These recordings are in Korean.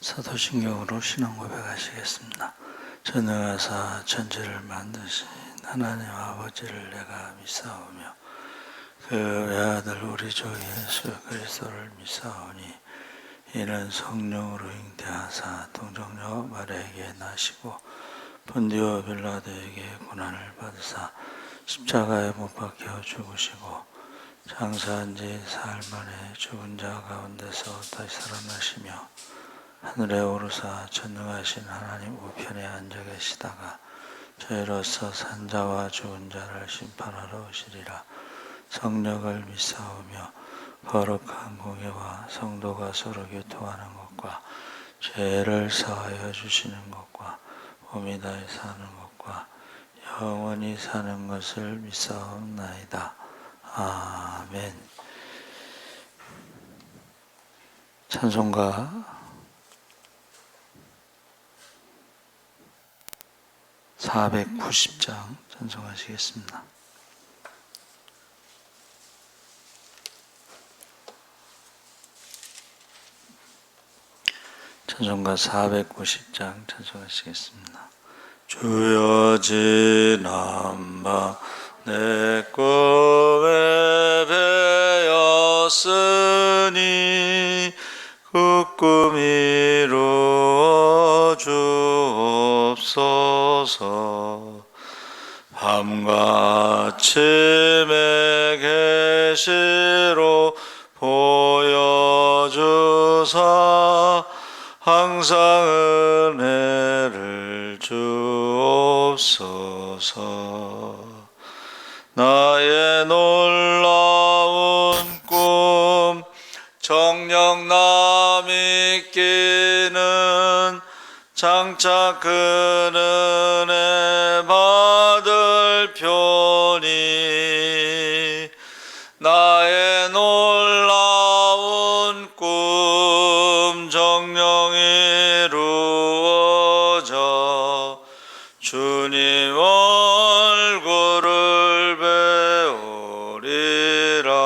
사도신경으로 신앙 고백하시겠습니다. 전능하사 천지를 만드신 하나님 아버지를 내가 믿사오며 그 외아들 우리 주 예수 그리스도를 믿사오니 이는 성령으로 잉태하사 동정녀 마리아에게 나시고 본디오 빌라도에게 고난을 받으사 십자가에 못 박혀 죽으시고 장사한 지 사흘 만에 죽은 자 가운데서 다시 살아나시며 하늘에 오르사 전능하신 하나님 우편에 앉아 계시다가 저희로서 산자와 죽은 자를 심판하러 오시리라. 성령을 믿사오며 거룩한 공예와 성도가 서로 교통하는 것과 죄를 사하여 주시는 것과 몸이 다해 사는 것과 영원히 사는 것을 믿사옵나이다. 아멘. 찬송가 490장 찬송하시겠습니다. 찬송가 490장 찬송하시겠습니다. 주여 지난밤 내 꿈에 배었으니 그 꿈 이루어 주옵소서. 밤과 아침에 계시로 보여주사 항상 은혜를 주옵소서. 나의 놀라운 꿈 정녕 남이 끼는 장차 그 은혜 받을 표니 나의 놀라운 꿈 정녕 이루어져 주님 얼굴을 배우리라.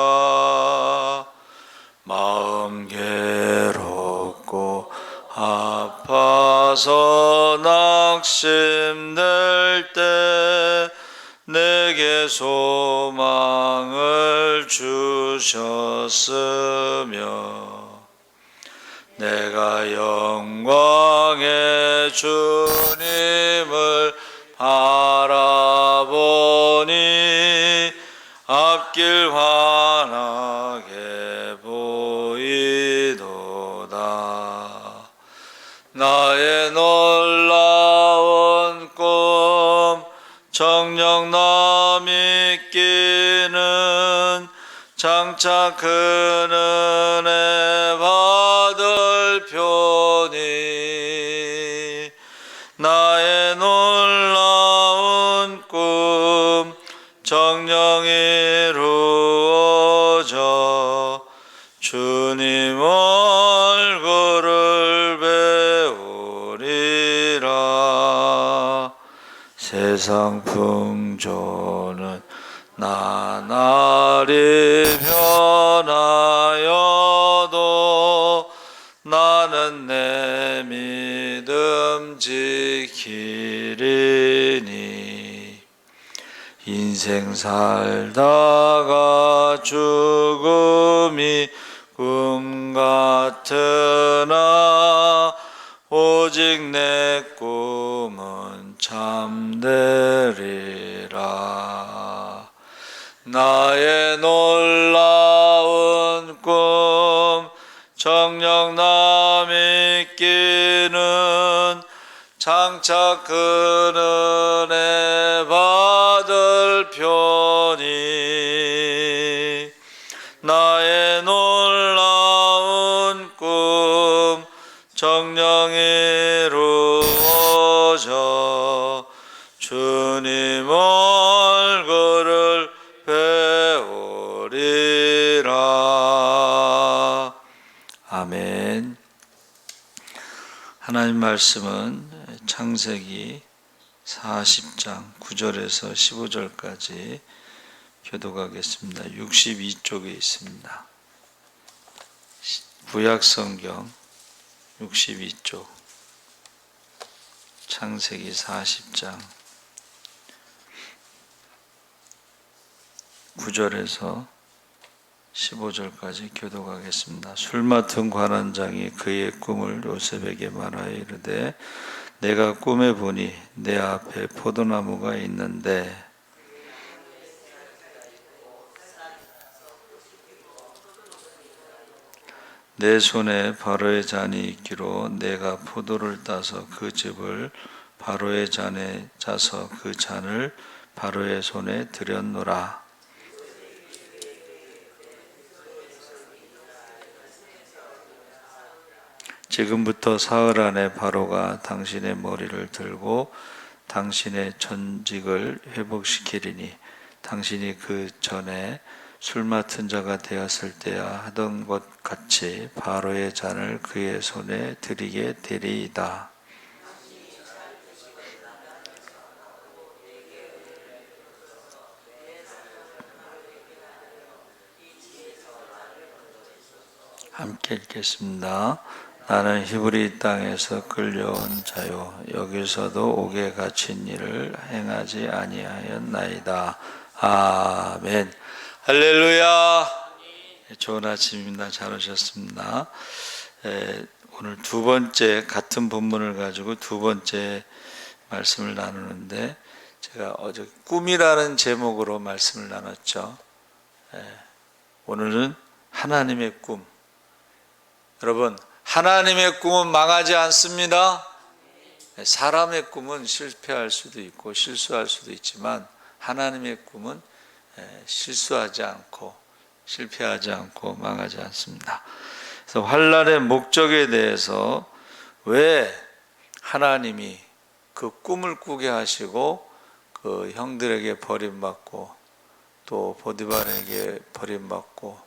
마음 괴롭고 아파서 낙심될 때 내게 소망을 주셨으며 내가 영광의 주님을 바라보니 앞길 환하게 보이도다. 나의 놀라운 꿈 정녕 남이 끼는 장차 큰 은혜 받을 표니 나의 놀라운 꿈 정녕 이루어져 주님 얼굴을 배우리라. 세상 풍조는 나날이 변하여도 나는 내 믿음 지키리니 인생 살다가 죽음이 꿈 같으나 오직 내 꿈은 참되리라. 나의 놀라운 꿈 정녕 남이 끼는 장차 큰 은혜 받을 표니 나의 놀라운 꿈 정녕 이루어져 주님 얼굴을 배우리라. 아멘. 하나님 말씀은 창세기 40장 9절에서 15절까지 교독하겠습니다. 62쪽에 있습니다. 구약성경 62쪽 창세기 40장 9절에서 15절까지 교독하겠습니다. 술 맡은 관원장이 그의 꿈을 요셉에게 말하여 이르되 내가 꿈에 보니 내 앞에 포도나무가 있는데 내 손에 바로의 잔이 있기로 내가 포도를 따서 그 즙을 바로의 잔에 짜서 그 잔을 바로의 손에 들였노라. 지금부터 사흘 안에 바로가 당신의 머리를 들고 당신의 전직을 회복시키리니 당신이 그 전에 술 맡은 자가 되었을 때야 하던 것 같이 바로의 잔을 그의 손에 드리게 되리이다. 함께 읽겠습니다. 나는 히브리 땅에서 끌려온 자요 여기서도 옥에 갇힌 일을 행하지 아니하였나이다. 아멘. 할렐루야. 좋은 아침입니다. 잘 오셨습니다. 오늘 두 번째 같은 본문을 가지고 두 번째 말씀을 나누는데 제가 어제 꿈이라는 제목으로 말씀을 나눴죠. 오늘은 하나님의 꿈. 여러분, 하나님의 꿈은 망하지 않습니다. 사람의 꿈은 실패할 수도 있고 실수할 수도 있지만 하나님의 꿈은 실수하지 않고 실패하지 않고 망하지 않습니다. 그래서 환난의 목적에 대해서 왜 하나님이 그 꿈을 꾸게 하시고 그 형들에게 버림받고 또 보디발에게 버림받고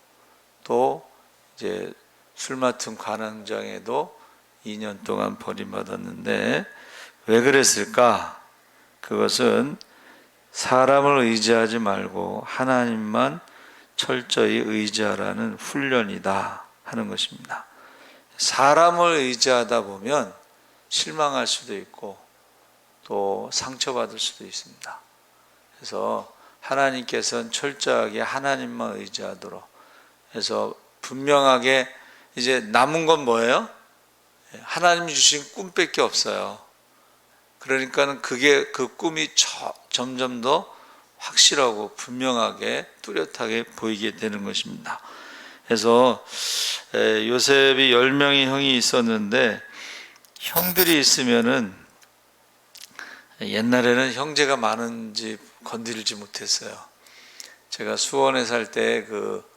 또 이제 술 맡은 관원장에도 2년 동안 버림받았는데 왜 그랬을까? 그것은 사람을 의지하지 말고 하나님만 철저히 의지하라는 훈련이다 하는 것입니다. 사람을 의지하다 보면 실망할 수도 있고 또 상처받을 수도 있습니다. 그래서 하나님께서는 철저하게 하나님만 의지하도록 해서 분명하게 이제 남은 건 뭐예요? 하나님이 주신 꿈밖에 없어요. 그러니까는 그 꿈이 점점 더 확실하고 분명하게 뚜렷하게 보이게 되는 것입니다. 그래서 요셉이 10명의 형이 있었는데 형들이 있으면은 옛날에는 형제가 많은지 건드리지 못했어요. 제가 수원에 살 때 그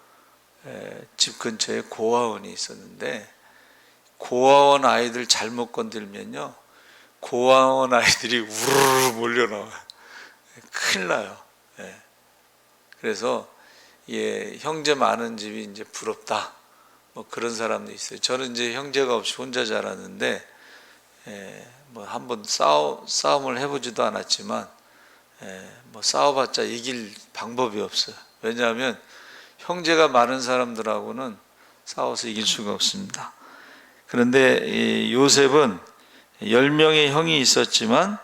집 근처에 고아원이 있었는데 고아원 아이들 잘못 건들면요 고아원 아이들이 우르르 몰려나와요. 큰일 나요. 그래서 형제 많은 집이 이제 부럽다 뭐 그런 사람도 있어요. 저는 이제 형제가 없이 혼자 자랐는데 뭐 한번 싸움을 해보지도 않았지만 뭐 싸워봤자 이길 방법이 없어요. 왜냐하면 형제가 많은 사람들하고는 싸워서 이길 수가 없습니다. 그런데 요셉은 10명의 형이 있었지만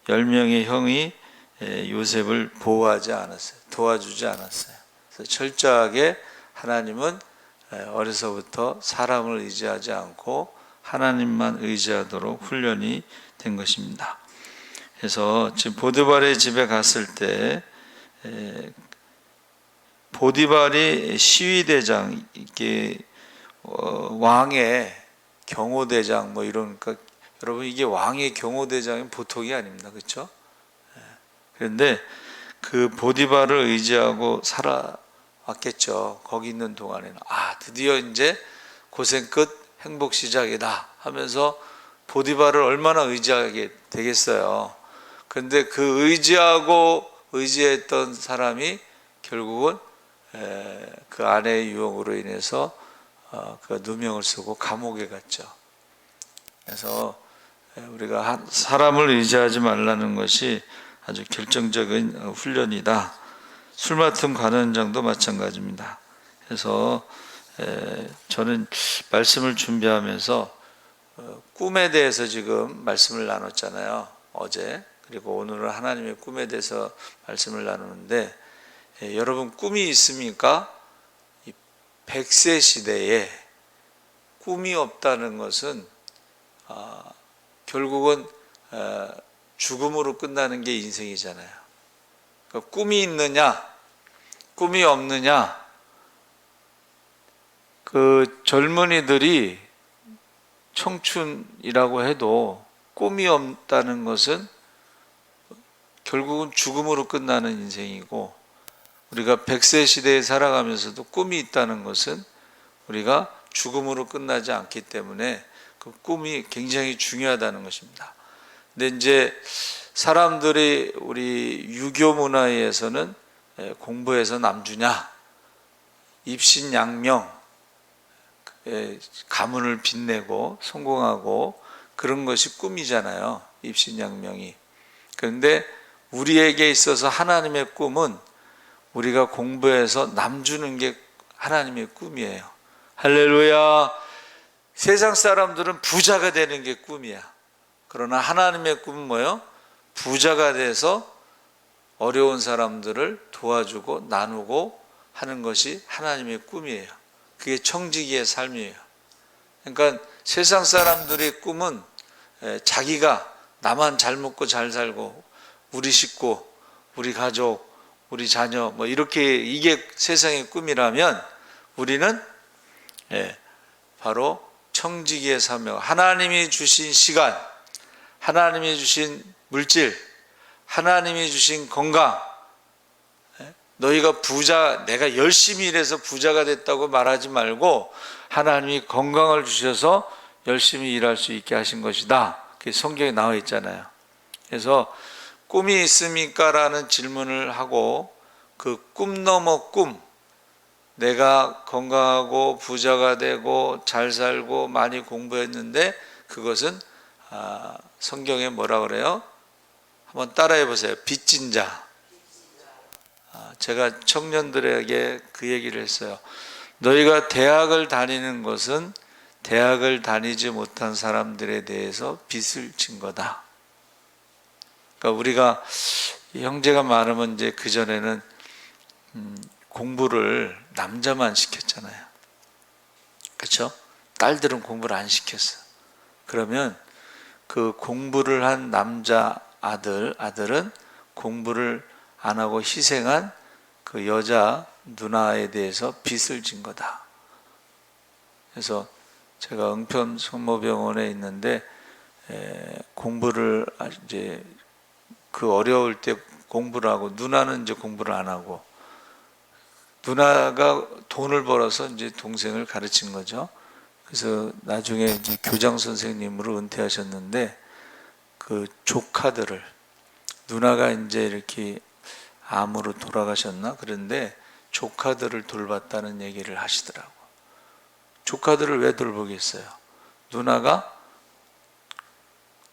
10명의 형이 요셉을 보호하지 않았어요. 도와주지 않았어요. 그래서 철저하게 하나님은 어려서부터 사람을 의지하지 않고 하나님만 의지하도록 훈련이 된 것입니다. 그래서 지금 보디발의 집에 갔을 때 보디발이 시위대장, 이게 왕의 경호대장 뭐 이러니까 여러분 이게 왕의 경호대장은 보통이 아닙니다. 그렇죠? 그런데 그 보디발을 의지하고 살아왔겠죠. 거기 있는 동안에는 드디어 이제 고생 끝 행복 시작이다 하면서 보디발을 얼마나 의지하게 되겠어요. 그런데 그 의지했던 사람이 결국은 그 아내의 유혹으로 인해서 그 누명을 쓰고 감옥에 갔죠. 그래서 우리가 사람을 의지하지 말라는 것이 아주 결정적인 훈련이다. 술 맡은 관원장도 마찬가지입니다. 그래서 저는 말씀을 준비하면서 꿈에 대해서 지금 말씀을 나눴잖아요. 어제. 그리고 오늘은 하나님의 꿈에 대해서 말씀을 나누는데, 여러분 꿈이 있습니까? 이 100세 시대에 꿈이 없다는 것은 결국은 죽음으로 끝나는 게 인생이잖아요. 그러니까 꿈이 있느냐, 꿈이 없느냐, 그 젊은이들이 청춘이라고 해도 꿈이 없다는 것은 결국은 죽음으로 끝나는 인생이고, 우리가 100세 시대에 살아가면서도 꿈이 있다는 것은 우리가 죽음으로 끝나지 않기 때문에 그 꿈이 굉장히 중요하다는 것입니다. 근데 이제 사람들이 우리 유교 문화에서는 공부해서 남주냐, 입신양명, 가문을 빛내고 성공하고 그런 것이 꿈이잖아요. 입신양명이. 그런데 우리에게 있어서 하나님의 꿈은 우리가 공부해서 남주는 게 하나님의 꿈이에요. 할렐루야. 세상 사람들은 부자가 되는 게 꿈이야. 그러나 하나님의 꿈은 뭐예요? 부자가 돼서 어려운 사람들을 도와주고 나누고 하는 것이 하나님의 꿈이에요. 그게 청지기의 삶이에요. 그러니까 세상 사람들의 꿈은 자기가 나만 잘 먹고 잘 살고 우리 식구, 우리 가족, 우리 자녀 뭐 이렇게 이게 세상의 꿈이라면 우리는 바로 청지기의 삶이에요. 하나님이 주신 시간, 하나님이 주신 물질, 하나님이 주신 건강, 너희가 부자, 내가 열심히 일해서 부자가 됐다고 말하지 말고 하나님이 건강을 주셔서 열심히 일할 수 있게 하신 것이다. 그게 성경에 나와 있잖아요. 그래서 꿈이 있습니까? 라는 질문을 하고 그 꿈 넘어 꿈, 내가 건강하고 부자가 되고 잘 살고 많이 공부했는데 그것은 성경에 뭐라 그래요? 한번 따라해 보세요. 빚진 자. 제가 청년들에게 그 얘기를 했어요. 너희가 대학을 다니는 것은 대학을 다니지 못한 사람들에 대해서 빚을 진 거다. 그러니까 우리가 형제가 많으면 이제 그 전에는 공부를 남자만 시켰잖아요. 그렇죠? 딸들은 공부를 안 시켰어. 그러면 그 공부를 한 남자 아들은 공부를 안 하고 희생한 그 여자 누나에 대해서 빚을 진 거다. 그래서 제가 응평 성모병원에 있는데 공부를 이제 그 어려울 때 공부를 하고 누나는 이제 공부를 안 하고 누나가 돈을 벌어서 이제 동생을 가르친 거죠. 그래서 나중에 이제 교장 선생님으로 은퇴하셨는데 그 조카들을 누나가 이제 이렇게 암으로 돌아가셨나? 그런데 조카들을 돌봤다는 얘기를 하시더라고. 조카들을 왜 돌보겠어요? 누나가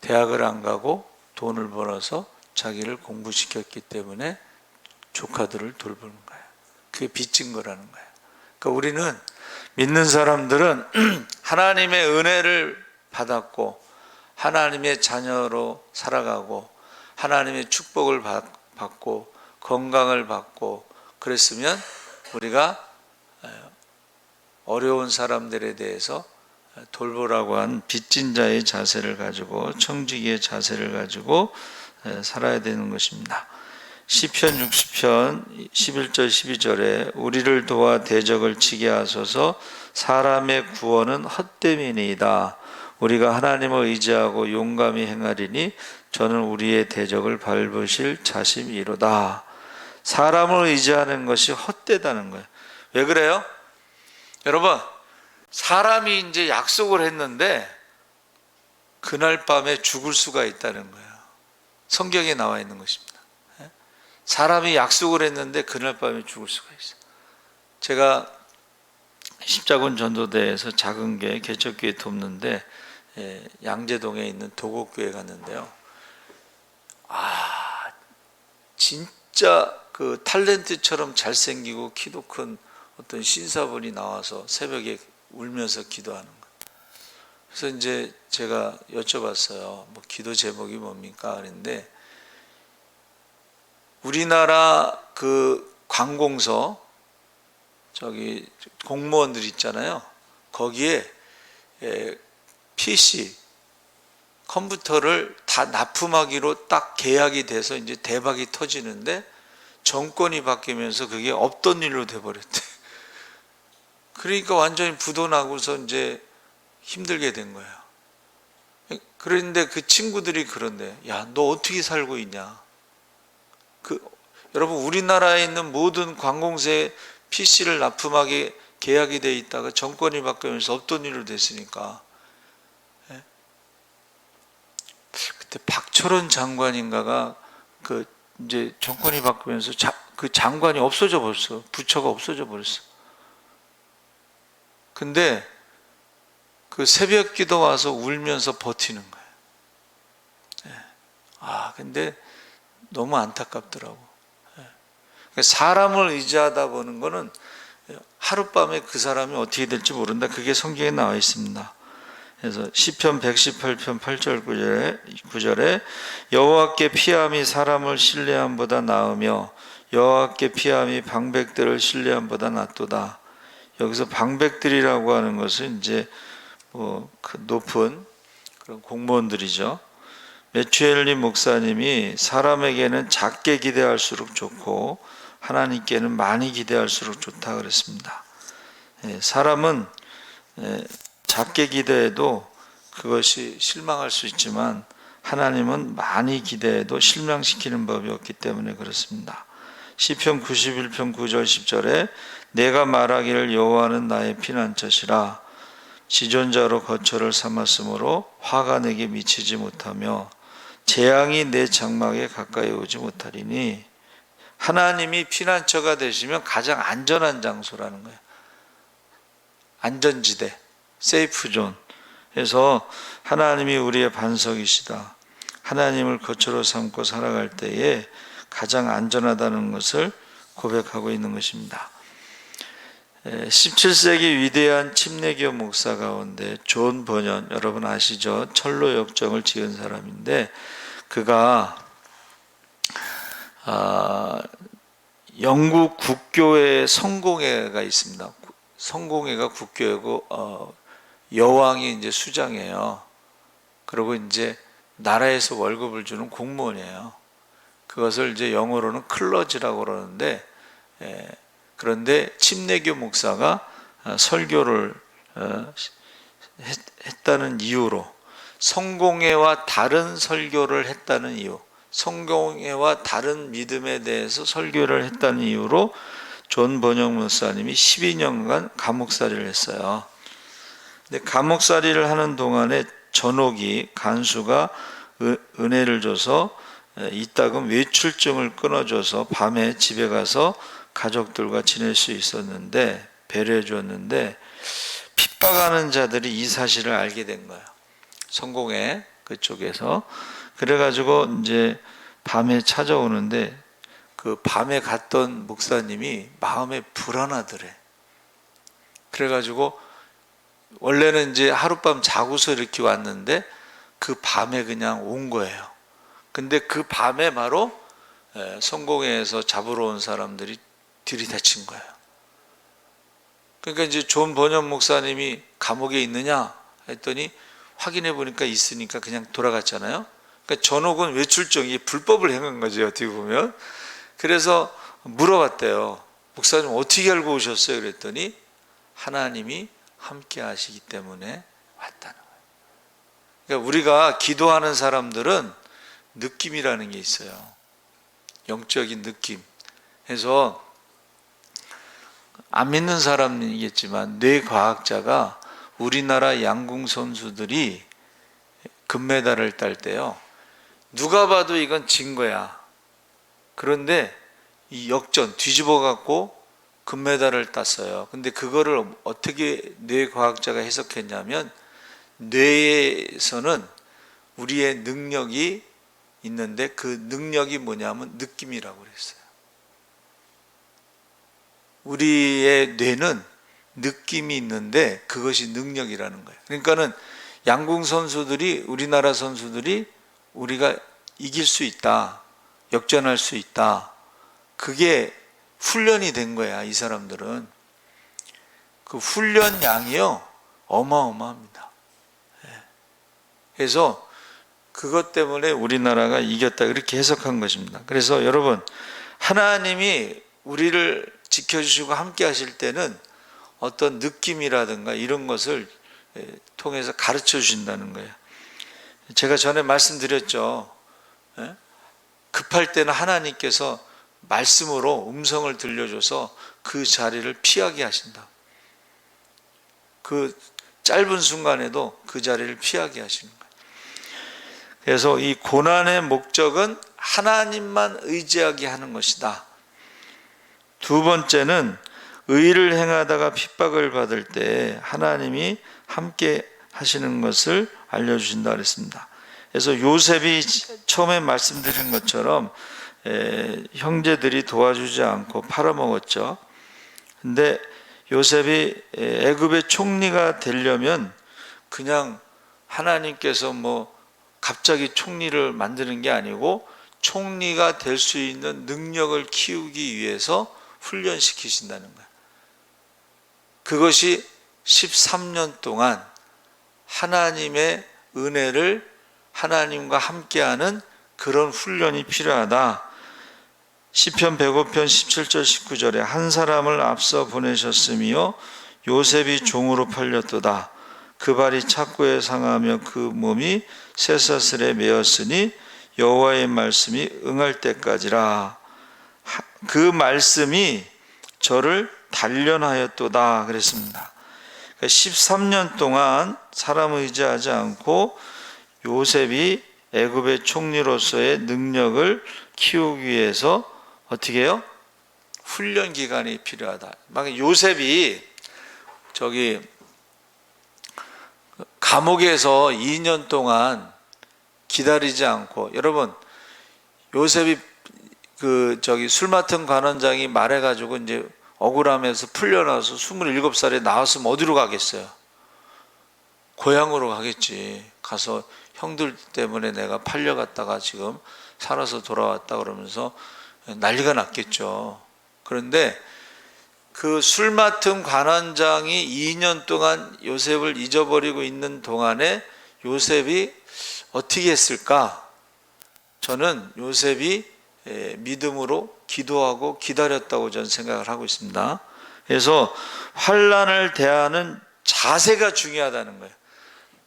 대학을 안 가고 돈을 벌어서 자기를 공부시켰기 때문에 조카들을 돌보는 거예요. 그게 빚진 거라는 거예요. 그러니까 우리는 믿는 사람들은 하나님의 은혜를 받았고 하나님의 자녀로 살아가고 하나님의 축복을 받고 건강을 받고 그랬으면 우리가 어려운 사람들에 대해서 돌보라고 한 빚진 자의 자세를 가지고 청지기의 자세를 가지고 살아야 되는 것입니다. 시편 60편 11절 12절에 우리를 도와 대적을 치게 하소서 사람의 구원은 헛됨이니이다. 우리가 하나님을 의지하고 용감히 행하리니 저는 우리의 대적을 밟으실 자심이로다. 사람을 의지하는 것이 헛되다는 거예요. 왜 그래요? 여러분, 사람이 이제 약속을 했는데 그날 밤에 죽을 수가 있다는 거예요. 성경에 나와 있는 것입니다. 사람이 약속을 했는데 그날 밤에 죽을 수가 있어요. 제가 십자군 전도대에서 작은 교회 개척교회 돕는데 양재동에 있는 도곡교회 갔는데요. 진짜 그 탤런트처럼 잘생기고 키도 큰 어떤 신사분이 나와서 새벽에 울면서 기도하는 거예요. 그래서 이제 제가 여쭤봤어요. 뭐 기도 제목이 뭡니까? 그런데 우리나라 그 관공서 저기 공무원들 있잖아요. 거기에 PC 컴퓨터를 다 납품하기로 딱 계약이 돼서 이제 대박이 터지는데 정권이 바뀌면서 그게 없던 일로 돼버렸대. 그러니까 완전히 부도나고서 이제 힘들게 된 거예요. 그런데 그 친구들이 그런데, 야, 너 어떻게 살고 있냐? 여러분, 우리나라에 있는 모든 관공서에 PC를 납품하게 계약이 돼 있다가 정권이 바뀌면서 없던 일로 됐으니까. 그때 박철원 장관인가가 그 이제 정권이 바뀌면서 그 장관이 없어져 버렸어. 부처가 없어져 버렸어. 근데 그 새벽 기도 와서 울면서 버티는 거예요. 근데 너무 안타깝더라고. 사람을 의지하다 보는 거는 하룻밤에 그 사람이 어떻게 될지 모른다. 그게 성경에 나와 있습니다. 그래서 시편 118편 8절 9절에 여호와께 피함이 사람을 신뢰함보다 나으며 여호와께 피함이 방백들을 신뢰함보다 낫도다. 여기서 방백들이라고 하는 것은 이제 그 높은 그런 공무원들이죠. 메추엘림 목사님이 사람에게는 작게 기대할수록 좋고 하나님께는 많이 기대할수록 좋다 그랬습니다. 사람은 작게 기대해도 그것이 실망할 수 있지만 하나님은 많이 기대해도 실망시키는 법이 없기 때문에 그렇습니다. 시편 91편 9절 10절에 내가 말하기를 여호와는 나의 피난처시라 지존자로 거처를 삼았으므로 화가 내게 미치지 못하며 재앙이 내 장막에 가까이 오지 못하리니 하나님이 피난처가 되시면 가장 안전한 장소라는 거예요. 안전지대, 세이프존. 그래서 하나님이 우리의 반석이시다. 하나님을 거처로 삼고 살아갈 때에 가장 안전하다는 것을 고백하고 있는 것입니다. 17세기 위대한 침례교 목사 가운데 존 버년, 여러분 아시죠? 철로 역정을 지은 사람인데 그가 영국 국교회 성공회가 있습니다. 성공회가 국교회고 여왕이 이제 수장이에요. 그리고 이제 나라에서 월급을 주는 공무원이에요. 그것을 이제 영어로는 클러지라고 그러는데 그런데 침례교 목사가 설교를 했다는 이유로 성공회와 다른 설교를 했다는 이유, 성공회와 다른 믿음에 대해서 설교를 했다는 이유로 존 번영 목사님이 12년간 감옥살이를 했어요. 근데 감옥살이를 하는 동안에 전옥이 간수가 은혜를 줘서 이따금 외출증을 끊어줘서 밤에 집에 가서 가족들과 지낼 수 있었는데 배려해 줬는데 핍박하는 자들이 이 사실을 알게 된 거예요. 성공회 그쪽에서. 그래가지고 이제 밤에 찾아오는데 그 밤에 갔던 목사님이 마음에 불안하더래. 그래가지고 원래는 이제 하룻밤 자고서 이렇게 왔는데 그 밤에 그냥 온 거예요. 근데 그 밤에 바로 성공회에서 잡으러 온 사람들이 들이닥친 거예요. 그러니까 이제 존 번연 목사님이 감옥에 있느냐 했더니 확인해 보니까 있으니까 그냥 돌아갔잖아요. 그러니까 전옥은 외출증이 불법을 행한 거죠, 어떻게 보면. 그래서 물어봤대요. 목사님 어떻게 알고 오셨어요? 그랬더니 하나님이 함께 하시기 때문에 왔다는 거예요. 그러니까 우리가 기도하는 사람들은 느낌이라는 게 있어요. 영적인 느낌. 그래서 안 믿는 사람이겠지만 뇌과학자가 우리나라 양궁 선수들이 금메달을 딸 때요, 누가 봐도 이건 진 거야. 그런데 이 역전 뒤집어 갖고 금메달을 땄어요. 근데 그거를 어떻게 뇌과학자가 해석했냐면 뇌에서는 우리의 능력이 있는데 그 능력이 뭐냐면 느낌이라고 그랬어요. 우리의 뇌는 느낌이 있는데 그것이 능력이라는 거예요. 그러니까는 양궁 선수들이, 우리나라 선수들이 우리가 이길 수 있다, 역전할 수 있다, 그게 훈련이 된 거야. 이 사람들은 그 훈련량이요 어마어마합니다. 그래서 그것 때문에 우리나라가 이겼다, 이렇게 해석한 것입니다. 그래서 여러분, 하나님이 우리를 지켜주시고 함께 하실 때는 어떤 느낌이라든가 이런 것을 통해서 가르쳐 주신다는 거예요. 제가 전에 말씀드렸죠. 급할 때는 하나님께서 말씀으로 음성을 들려줘서 그 자리를 피하게 하신다. 그 짧은 순간에도 그 자리를 피하게 하시는 거예요. 그래서 이 고난의 목적은 하나님만 의지하게 하는 것이다. 두 번째는 의를 행하다가 핍박을 받을 때 하나님이 함께 하시는 것을 알려주신다 그랬습니다. 그래서 요셉이 처음에 말씀드린 것처럼 형제들이 도와주지 않고 팔아먹었죠. 근데 요셉이 애굽의 총리가 되려면 그냥 하나님께서 갑자기 총리를 만드는 게 아니고 총리가 될 수 있는 능력을 키우기 위해서 훈련시키신다는 거예요. 그것이 13년 동안 하나님의 은혜를, 하나님과 함께하는 그런 훈련이 필요하다. 시편 105편 17절 19절에 한 사람을 앞서 보내셨으며 요셉이 종으로 팔렸도다. 그 발이 착고에 상하며 그 몸이 쇠사슬에 매었으니 여호와의 말씀이 응할 때까지라. 그 말씀이 저를 단련하였도다 그랬습니다. 13년 동안 사람 의지하지 않고 요셉이 애굽의 총리로서의 능력을 키우기 위해서 어떻게 해요? 훈련 기간이 필요하다. 막 요셉이 감옥에서 2년 동안 기다리지 않고, 여러분, 요셉이 술 맡은 관원장이 말해가지고 이제 억울하면서 풀려나서 27살에 나왔으면 어디로 가겠어요? 고향으로 가겠지. 가서 형들 때문에 내가 팔려갔다가 지금 살아서 돌아왔다 그러면서 난리가 났겠죠. 그런데 그 술 맡은 관원장이 2년 동안 요셉을 잊어버리고 있는 동안에 요셉이 어떻게 했을까? 저는 요셉이 믿음으로 기도하고 기다렸다고 저는 생각을 하고 있습니다. 그래서 환난을 대하는 자세가 중요하다는 거예요.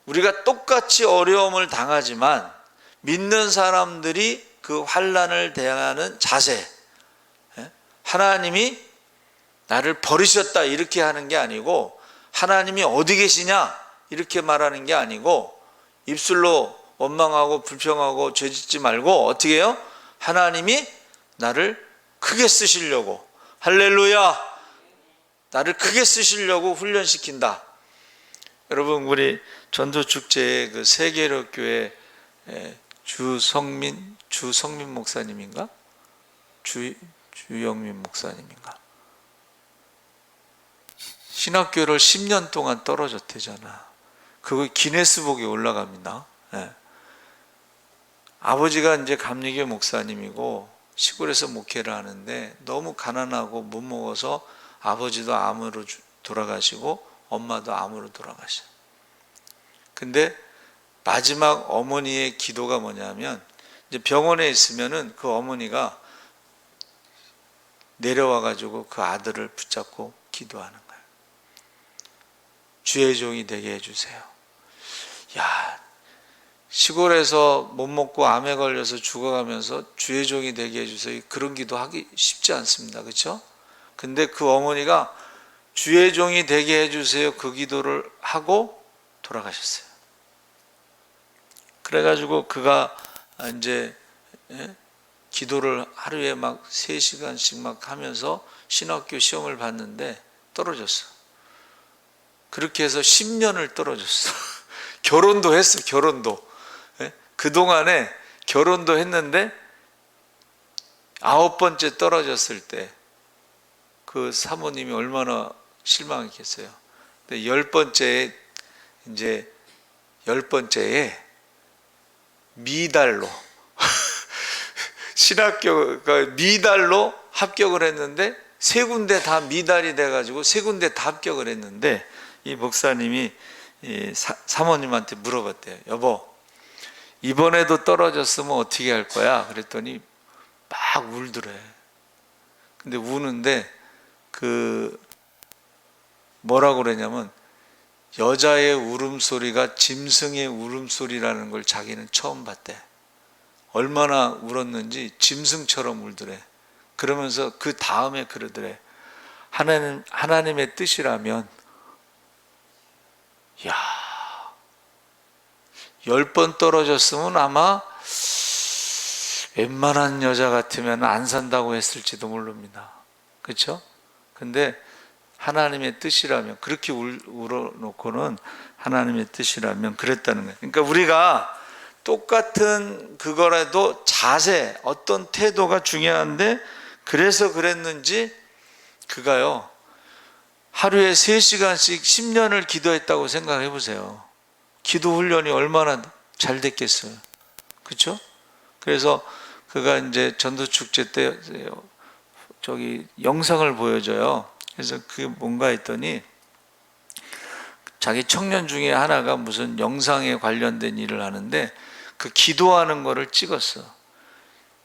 우리가 똑같이 어려움을 당하지만 믿는 사람들이 그 환난을 대하는 자세, 하나님이 나를 버리셨다 이렇게 하는 게 아니고, 하나님이 어디 계시냐 이렇게 말하는 게 아니고, 입술로 원망하고 불평하고 죄짓지 말고 어떻게 해요? 하나님이 나를 크게 쓰시려고, 할렐루야, 나를 크게 쓰시려고 훈련시킨다. 여러분, 우리 전도축제에 그 세계로교회 주성민 목사님인가? 주영민 목사님인가? 신학교를 10년 동안 떨어졌대잖아. 그거 기네스북에 올라갑니다. 아버지가 이제 감리교 목사님이고 시골에서 목회를 하는데 너무 가난하고 못 먹어서 아버지도 암으로 돌아가시고 엄마도 암으로 돌아가셔. 근데 마지막 어머니의 기도가 뭐냐면, 이제 병원에 있으면은 그 어머니가 내려와 가지고 그 아들을 붙잡고 기도하는 거예요. 주의 종이 되게 해주세요. 야, 시골에서 못 먹고 암에 걸려서 죽어가면서 주의 종이 되게 해주세요. 그런 기도 하기 쉽지 않습니다. 그렇죠? 근데 그 어머니가 주의 종이 되게 해주세요, 그 기도를 하고 돌아가셨어요. 그래가지고 그가 이제 기도를 하루에 막 3시간씩 막 하면서 신학교 시험을 봤는데 떨어졌어. 그렇게 해서 10년을 떨어졌어. 결혼도 했어. 결혼도. 그동안에 결혼도 했는데 9번째 떨어졌을 때 그 사모님이 얼마나 실망했겠어요. 근데 10번째에 이제 10번째에 미달로 신학교가 미달로 합격을 했는데 세 군데 다 미달이 돼가지고 세 군데 다 합격을 했는데 이 목사님이 이 사모님한테 물어봤대요. 여보, 이번에도 떨어졌으면 어떻게 할 거야? 그랬더니 막 울더래. 근데 우는데 뭐라고 그러냐면 여자의 울음소리가 짐승의 울음소리라는 걸 자기는 처음 봤대. 얼마나 울었는지 짐승처럼 울더래. 그러면서 그 다음에 그러더래. 하나님의 뜻이라면, 야, 10번 떨어졌으면 아마 웬만한 여자 같으면 안 산다고 했을지도 모릅니다. 그렇죠? 근데 하나님의 뜻이라면, 그렇게 울어놓고는 하나님의 뜻이라면 그랬다는 거예요. 그러니까 우리가 똑같은 그거라도 자세, 어떤 태도가 중요한데, 그래서 그랬는지 그가요 하루에 3시간씩 10년을 기도했다고 생각해 보세요. 기도 훈련이 얼마나 잘 됐겠어요. 그렇죠? 그래서 그가 이제 전도축제 때 저기 영상을 보여줘요. 그래서 그게 뭔가 했더니 자기 청년 중에 하나가 무슨 영상에 관련된 일을 하는데 그 기도하는 거를 찍었어.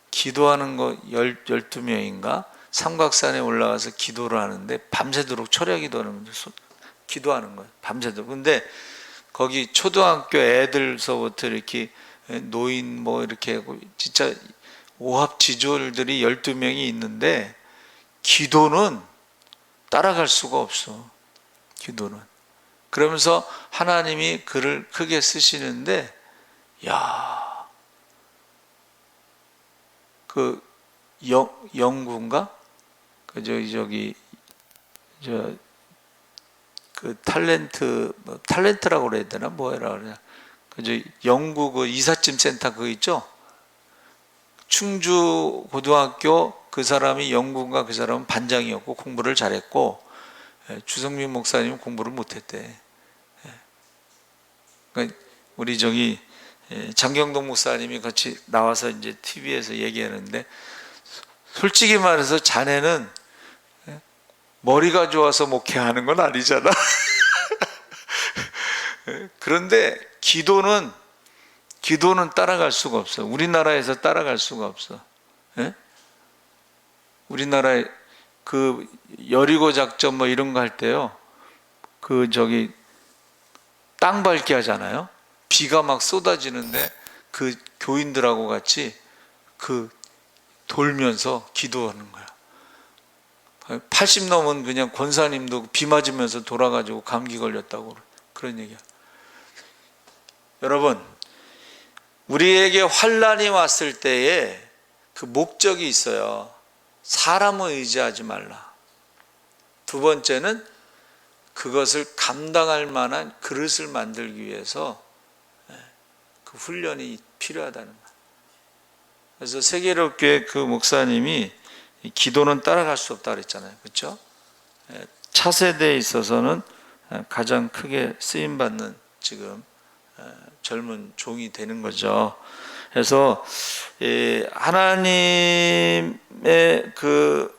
기도하는 거 12명인가 삼각산에 올라가서 기도를 하는데 밤새도록 철야 기도하는 거예요. 밤새도록. 근데 거기 초등학교 애들서부터 이렇게 노인 뭐 이렇게 진짜 오합지졸들이 12명이 있는데 기도는 따라갈 수가 없어. 기도는. 그러면서 하나님이 글을 크게 쓰시는데, 야, 그 영구인가? 그 탤런트라고 그래야 되나? 뭐라 그래야? 영구 그 이삿짐 센터 그거 있죠? 충주 고등학교 그 사람이 영구인가 그 사람은 반장이었고 공부를 잘했고 주성민 목사님은 공부를 못했대. 그러니까 우리 장경동 목사님이 같이 나와서 이제 TV에서 얘기하는데 솔직히 말해서 자네는 머리가 좋아서 목회하는 건 아니잖아. 그런데 기도는 따라갈 수가 없어. 우리나라에서 따라갈 수가 없어. 우리나라에 그 여리고 작전 뭐 이런 거 할 때요. 땅 밟기 하잖아요. 비가 막 쏟아지는데 그 교인들하고 같이 돌면서 기도하는 거야. 80 넘은 그냥 권사님도 비 맞으면서 돌아가지고 감기 걸렸다고 그런 얘기야. 여러분, 우리에게 환난이 왔을 때에 그 목적이 있어요. 사람을 의지하지 말라. 두 번째는 그것을 감당할 만한 그릇을 만들기 위해서 그 훈련이 필요하다는 거예요. 그래서 세계롭게 그 목사님이 기도는 따라갈 수 없다 그랬잖아요. 그렇죠? 차세대에 있어서는 가장 크게 쓰임받는 지금 젊은 종이 되는 거죠. 그래서 하나님의 그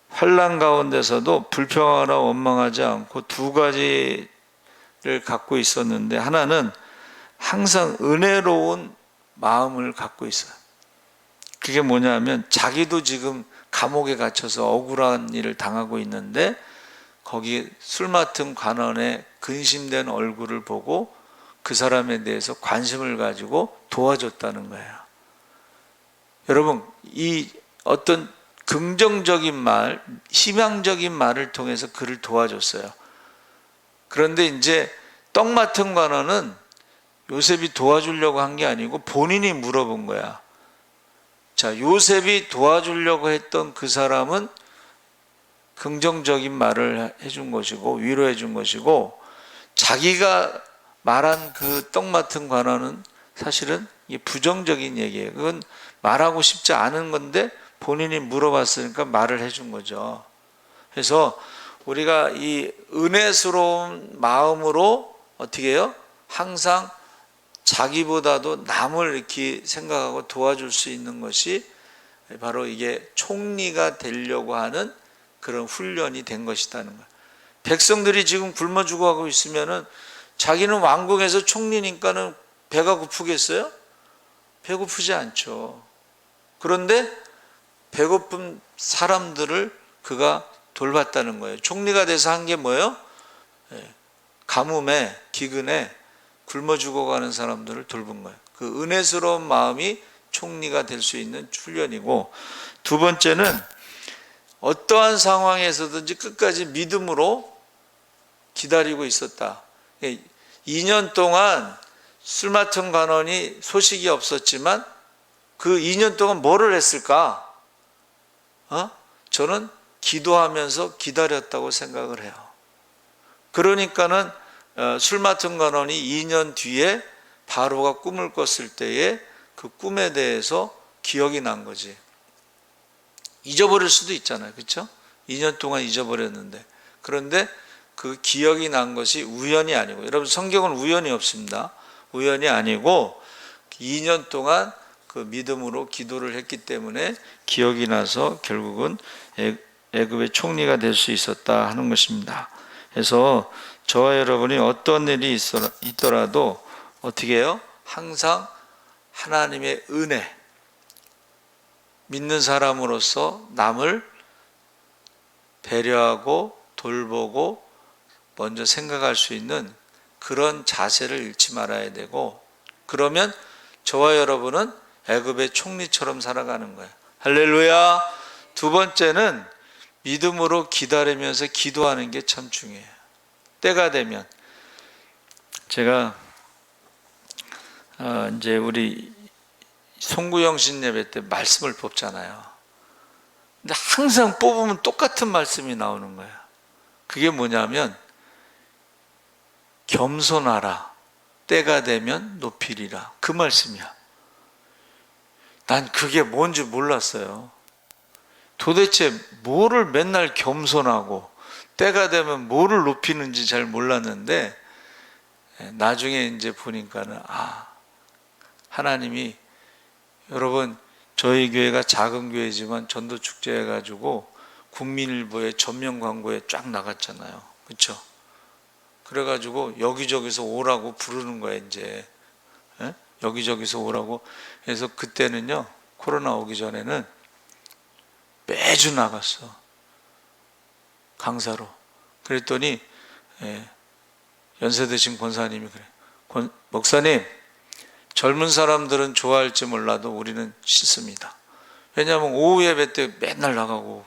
환난 가운데서도 불평하거나 원망하지 않고 두 가지를 갖고 있었는데, 하나는 항상 은혜로운 마음을 갖고 있어요. 그게 뭐냐면 자기도 지금 감옥에 갇혀서 억울한 일을 당하고 있는데 거기 술 맡은 관원의 근심된 얼굴을 보고 그 사람에 대해서 관심을 가지고 도와줬다는 거예요. 여러분, 이 어떤 긍정적인 말, 희망적인 말을 통해서 그를 도와줬어요. 그런데 이제 떡 맡은 관원은 요셉이 도와주려고 한 게 아니고 본인이 물어본 거야. 자, 요셉이 도와주려고 했던 그 사람은 긍정적인 말을 해준 것이고 위로해 준 것이고, 자기가 말한 그 떡 맡은 관원은 사실은 부정적인 얘기예요. 그건 말하고 싶지 않은 건데 본인이 물어봤으니까 말을 해준 거죠. 그래서 우리가 이 은혜스러운 마음으로 어떻게 해요? 항상 자기보다도 남을 이렇게 생각하고 도와줄 수 있는 것이 바로 이게 총리가 되려고 하는 그런 훈련이 된 것이라는 거예요. 백성들이 지금 굶어 죽어가고 있으면은 자기는 왕궁에서 총리니까는 배가 고프겠어요? 배고프지 않죠. 그런데 배고픈 사람들을 그가 돌봤다는 거예요. 총리가 돼서 한 게 뭐예요? 가뭄에 기근에 굶어 죽어가는 사람들을 돌본 거예요. 그 은혜스러운 마음이 총리가 될 수 있는 훈련이고, 두 번째는 어떠한 상황에서든지 끝까지 믿음으로 기다리고 있었다. 2년 동안 술 맡은 간원이 소식이 없었지만 그 2년 동안 뭐를 했을까? 저는 기도하면서 기다렸다고 생각을 해요. 그러니까는 술 맡은 간원이 2년 뒤에 바로가 꿈을 꿨을 때에 그 꿈에 대해서 기억이 난 거지. 잊어버릴 수도 있잖아요. 그렇죠? 2년 동안 잊어버렸는데. 그런데 그 기억이 난 것이 우연이 아니고, 여러분 성경은 우연이 없습니다. 우연이 아니고 2년 동안 그 믿음으로 기도를 했기 때문에 기억이 나서 결국은 애굽의 총리가 될 수 있었다 하는 것입니다. 그래서 저와 여러분이 어떤 일이 있더라도 어떻게 해요? 항상 하나님의 은혜, 믿는 사람으로서 남을 배려하고 돌보고 먼저 생각할 수 있는 그런 자세를 잃지 말아야 되고, 그러면 저와 여러분은 애굽의 총리처럼 살아가는 거예요. 할렐루야. 두 번째는 믿음으로 기다리면서 기도하는 게 참 중요해요. 때가 되면 제가 이제 우리 송구영신 예배 때 말씀을 뽑잖아요. 근데 항상 뽑으면 똑같은 말씀이 나오는 거예요. 그게 뭐냐면 겸손하라, 때가 되면 높이리라, 그 말씀이야. 난 그게 뭔지 몰랐어요. 도대체 뭐를 맨날 겸손하고 때가 되면 뭐를 높이는지 잘 몰랐는데, 나중에 이제 보니까는 하나님이, 여러분 저희 교회가 작은 교회지만 전도 축제 해가지고 국민일보에 전면 광고에 쫙 나갔잖아요. 그렇죠? 그래가지고 여기저기서 오라고 부르는 거예요. 이제 여기저기서 오라고. 그래서 그때는요, 코로나 오기 전에는 매주 나갔어, 강사로. 그랬더니 연세 드신 권사님이 그래, 목사님, 젊은 사람들은 좋아할지 몰라도 우리는 싫습니다. 왜냐하면 오후 예배 때 맨날 나가고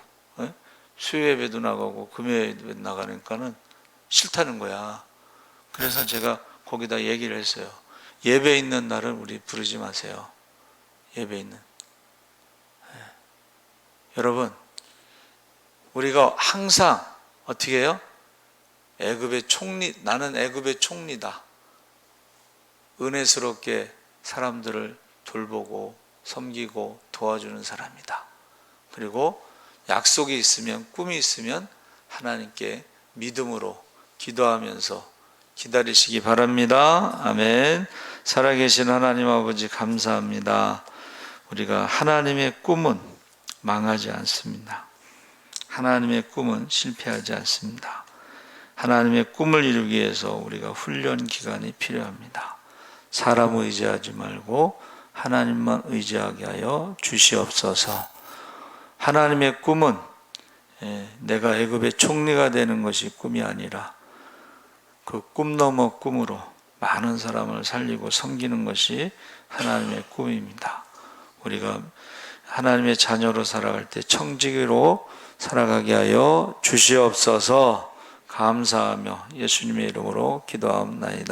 수요 예배도 나가고 금요 예배 나가니까는 싫다는 거야. 그래서 제가 거기다 얘기를 했어요. 예배 있는 날은 우리 부르지 마세요. 예배 있는. 여러분, 우리가 항상 어떻게 해요? 애굽의 총리, 나는 애굽의 총리다. 은혜스럽게 사람들을 돌보고 섬기고 도와주는 사람이다. 그리고 약속이 있으면, 꿈이 있으면 하나님께 믿음으로 기도하면서 기다리시기 바랍니다. 아멘. 살아계신 하나님 아버지, 감사합니다. 우리가 하나님의 꿈은 망하지 않습니다. 하나님의 꿈은 실패하지 않습니다. 하나님의 꿈을 이루기 위해서 우리가 훈련 기간이 필요합니다. 사람 의지하지 말고 하나님만 의지하게 하여 주시옵소서. 하나님의 꿈은 내가 애굽의 총리가 되는 것이 꿈이 아니라 그 꿈 넘어 꿈으로 많은 사람을 살리고 섬기는 것이 하나님의 꿈입니다. 우리가 하나님의 자녀로 살아갈 때 청지기로 살아가게 하여 주시옵소서. 감사하며 예수님의 이름으로 기도하옵나이다.